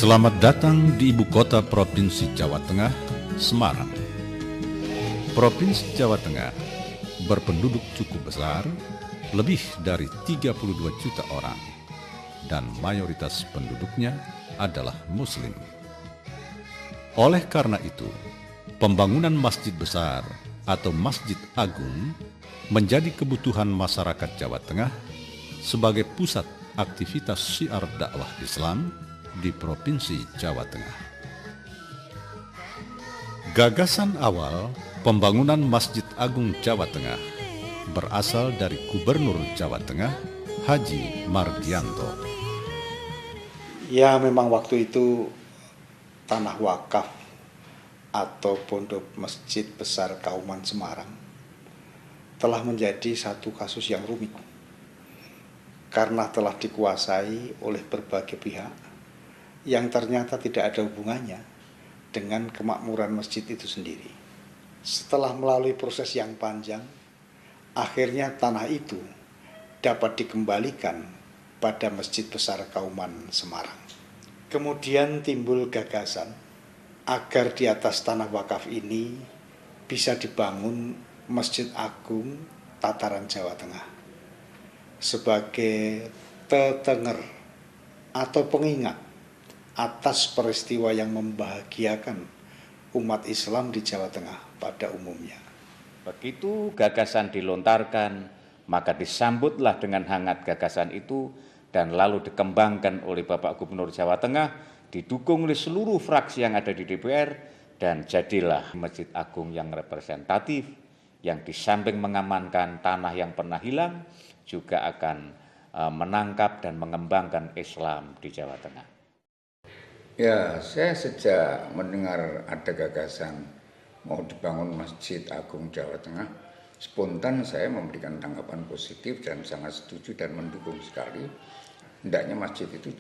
Selamat datang di ibu kota Provinsi Jawa Tengah, Semarang. Provinsi Jawa Tengah berpenduduk cukup besar, lebih dari 32 juta orang, dan mayoritas penduduknya adalah Muslim. Oleh karena itu, pembangunan masjid besar atau masjid agung menjadi kebutuhan masyarakat Jawa Tengah sebagai pusat aktivitas syiar dakwah Islam di Provinsi Jawa Tengah. Gagasan awal pembangunan Masjid Agung Jawa Tengah berasal dari Gubernur Jawa Tengah, Haji Mardianto. Ya, memang waktu itu tanah wakaf atau pondok Masjid Besar Kauman Semarang telah menjadi satu kasus yang rumit karena telah dikuasai oleh berbagai pihak yang ternyata tidak ada hubungannya dengan kemakmuran masjid itu sendiri. Setelah melalui proses yang panjang, akhirnya tanah itu dapat dikembalikan pada Masjid Besar Kauman Semarang. Kemudian timbul gagasan agar di atas tanah wakaf ini bisa dibangun Masjid Agung Tataran Jawa Tengah sebagai tetenger atau pengingat atas peristiwa yang membahagiakan umat Islam di Jawa Tengah pada umumnya. Begitu gagasan dilontarkan, maka disambutlah dengan hangat gagasan itu dan lalu dikembangkan oleh Bapak Gubernur Jawa Tengah, didukung oleh seluruh fraksi yang ada di DPR, dan jadilah Masjid Agung yang representatif, yang di samping mengamankan tanah yang pernah hilang, juga akan menangkap dan mengembangkan Islam di Jawa Tengah. Ya, saya sejak mendengar ada gagasan mau dibangun Masjid Agung Jawa Tengah, spontan saya memberikan tanggapan positif dan sangat setuju dan mendukung sekali. Hendaknya masjid itu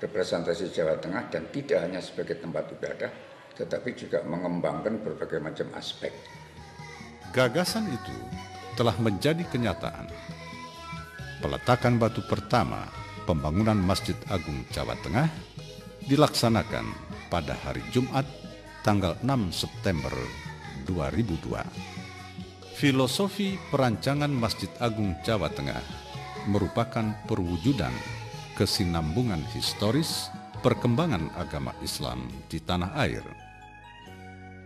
representasi Jawa Tengah dan tidak hanya sebagai tempat ibadah, tetapi juga mengembangkan berbagai macam aspek. Gagasan itu telah menjadi kenyataan. Peletakan batu pertama pembangunan Masjid Agung Jawa Tengah dilaksanakan pada hari Jumat tanggal 6 September 2002. Filosofi perancangan Masjid Agung Jawa Tengah merupakan perwujudan kesinambungan historis perkembangan agama Islam di tanah air.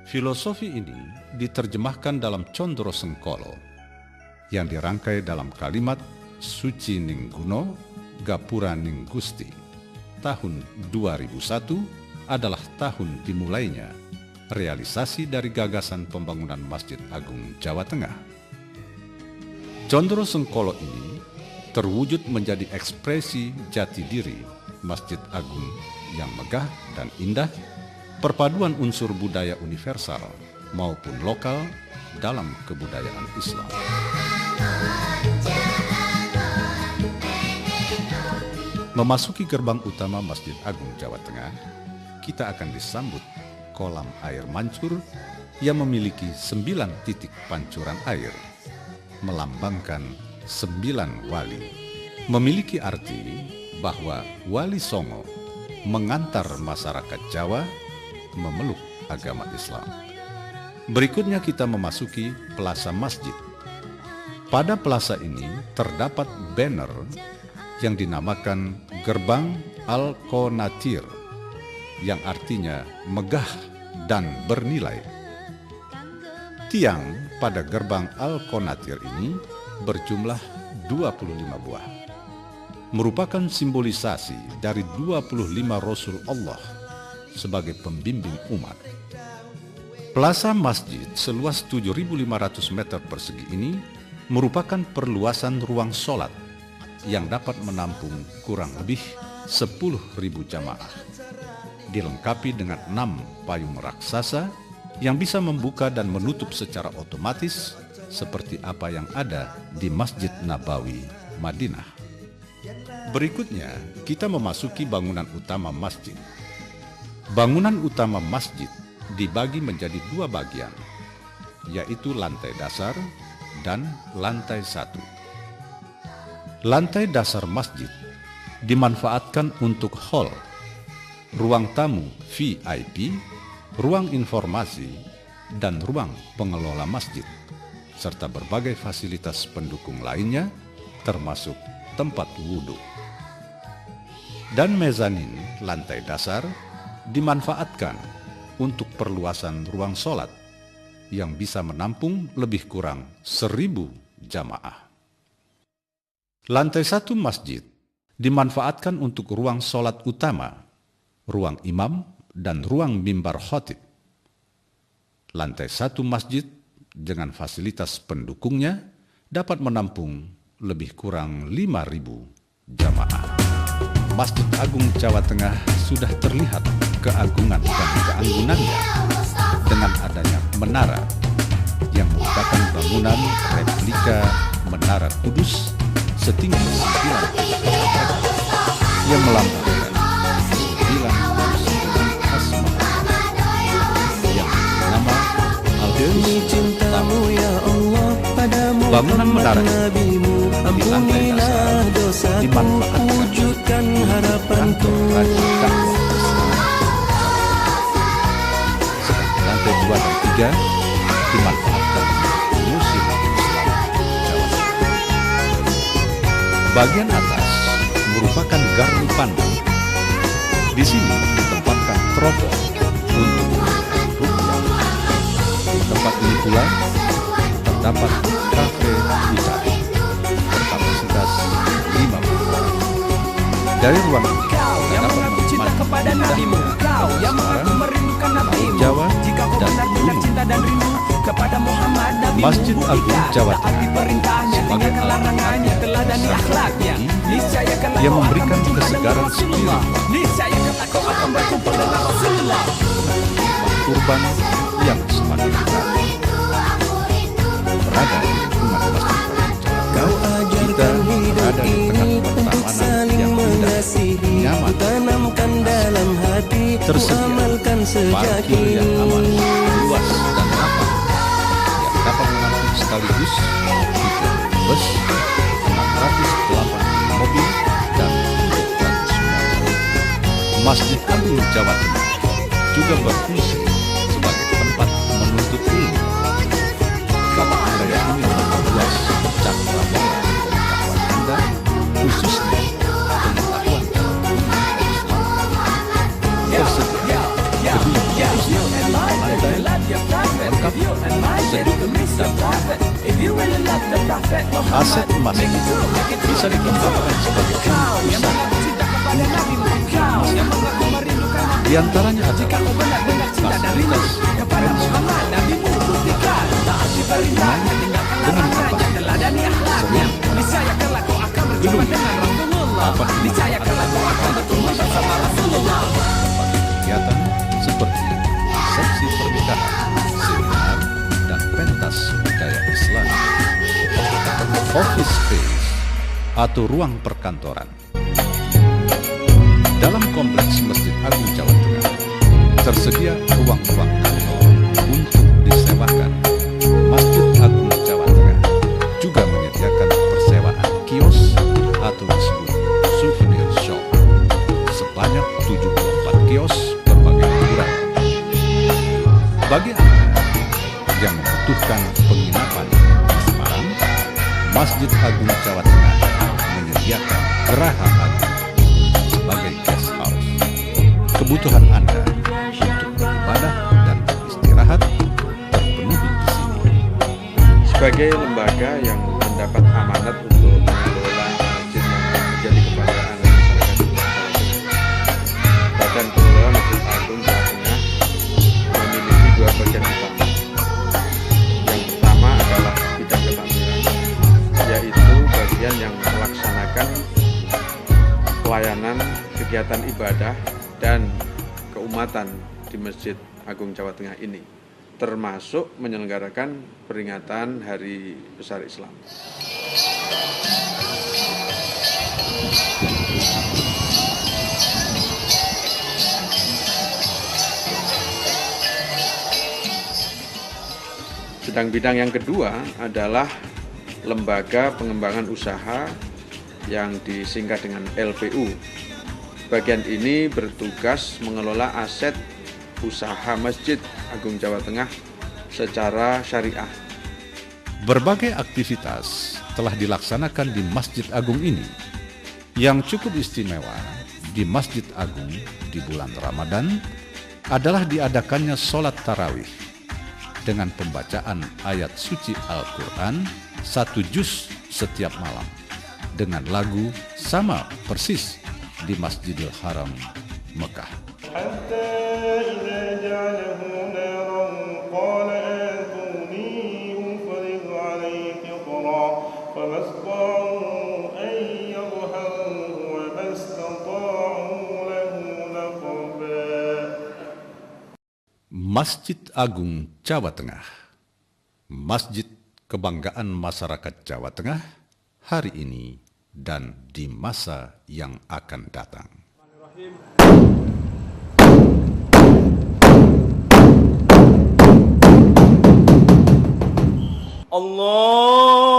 Filosofi ini diterjemahkan dalam Condro Sengkolo yang dirangkai dalam kalimat Suci Ning Guno, Gapura Ning Gusti. Tahun 2001 adalah tahun dimulainya realisasi dari gagasan pembangunan Masjid Agung Jawa Tengah. Condro Sengkolo ini terwujud menjadi ekspresi jati diri Masjid Agung yang megah dan indah, perpaduan unsur budaya universal maupun lokal dalam kebudayaan Islam. Memasuki gerbang utama Masjid Agung Jawa Tengah, kita akan disambut kolam air mancur yang memiliki 9 titik pancuran air, melambangkan 9 wali. Memiliki arti bahwa Wali Songo mengantar masyarakat Jawa memeluk agama Islam. Berikutnya kita memasuki Plaza Masjid. Pada plaza ini terdapat banner yang dinamakan Gerbang Al-Qonatir, yang artinya megah dan bernilai. Tiang pada Gerbang Al-Qonatir ini berjumlah 25 buah, merupakan simbolisasi dari 25 Rasul Allah sebagai pembimbing umat. Plaza Masjid seluas 7.500 meter persegi ini merupakan perluasan ruang sholat yang dapat menampung kurang lebih 10.000 jamaah. dilengkapi dengan 6 payung raksasa yang bisa membuka dan menutup secara otomatis seperti apa yang ada di Masjid Nabawi, Madinah. Berikutnya, kita memasuki bangunan utama masjid. Bangunan utama masjid dibagi menjadi 2 bagian, yaitu lantai dasar dan lantai 1. Lantai dasar masjid dimanfaatkan untuk hall, ruang tamu VIP, ruang informasi, dan ruang pengelola masjid, serta berbagai fasilitas pendukung lainnya, termasuk tempat wudhu. Dan mezanin lantai dasar dimanfaatkan untuk perluasan ruang sholat yang bisa menampung lebih kurang 1.000 jamaah. Lantai 1 masjid dimanfaatkan untuk ruang sholat utama, ruang imam, dan ruang mimbar khatib. Lantai 1 masjid dengan fasilitas pendukungnya dapat menampung lebih kurang 5.000 jamaah. Masjid Agung Jawa Tengah sudah terlihat keagungan dan keanggunannya dengan adanya menara yang merupakan bangunan replika Menara Kudus setinggi 9 meter yang melambangkan 9 asma yang bernama Al-Qudus. Bangunan menara di lantai dasar dimanfaatkan kantor Raja Dakwah Islam. Sedang lantai 2 dan 3 dimanfaatkan Museum Islam Jawa Tengah. Bagian atas merupakan gardu pandang. Di sini ditempatkan teropong untuk rupiah. Di tempat ini pula terdapat kafe wisata berkapasitas 50 orang. Dari ruang ini terdapat menikmati Laut Jawa dan Gunung. Masjid Agung Jawa Tengah sebagai yang memberikan kesegaran spiritual kurban yang semakin berat. Berada di lingkungan Masjid Agung Jawa Tengah, kita berada di tengah pertamanan yang indah, nyaman, tersedia parkir yang aman, luas dan lapang yang dapat menampung sekaligus 3 bus, 608 mobil, dan 200 motor. Masjid Agung Jawa Tengah juga berfungsi sebagai tempat menuntut ilmu. Bapak wilayah ini memperluas cakrawala pengetahuan Anda, khususnya pengetahuan dalam dunia Islam. Tersedia gedung lantai lengkap sedikit dan aset masjid bisa dikembangkan sebagai pusat. Di antaranya adalah fasilitas dengan gedung dapat kegiatan seperti resepsi pernikahan, seminar, dan pentas budaya Islam. Office space atau ruang perkantoran. Dalam kompleks Masjid Agung Jawa Tengah tersedia ruang-ruang kantor untuk disewakan. Masjid Agung Jawa Tengah juga menyediakan persewaan kios atau disebut souvenir shop sebanyak 74 kios berbagai ukuran. Bagi Anda yang membutuhkan penginapan di Semarang, Masjid Agung Jawa Tengah menyediakan Geraha Agung sebagai guest house. Kebutuhan Anda untuk beribadah dan beristirahat terpenuhi di sini. Sebagai lembaga yang mendapat amanat untuk mengelola masjid yang menjadi kebanggaan masyarakat Jawa Tengah, Badan Pengelola Masjid Agung Jawa Tengah memiliki 2 bagian utama. Yang pertama adalah bidang ketakmiran, yaitu bagian yang melaksanakan pelayanan kegiatan ibadah dan keumatan di Masjid Agung Jawa Tengah ini, termasuk menyelenggarakan peringatan Hari Besar Islam. Bidang-bidang yang kedua adalah lembaga pengembangan usaha yang disingkat dengan LPU. Bagian ini bertugas mengelola aset usaha Masjid Agung Jawa Tengah secara syariah. Berbagai aktivitas telah dilaksanakan di Masjid Agung ini. Yang cukup istimewa di Masjid Agung di bulan Ramadan adalah diadakannya sholat tarawih dengan pembacaan ayat suci Al-Quran 1 juz setiap malam dengan lagu sama persis di Masjidil Haram Mekah. Masjid Agung Jawa Tengah, masjid kebanggaan masyarakat Jawa Tengah hari ini dan di masa yang akan datang. Allah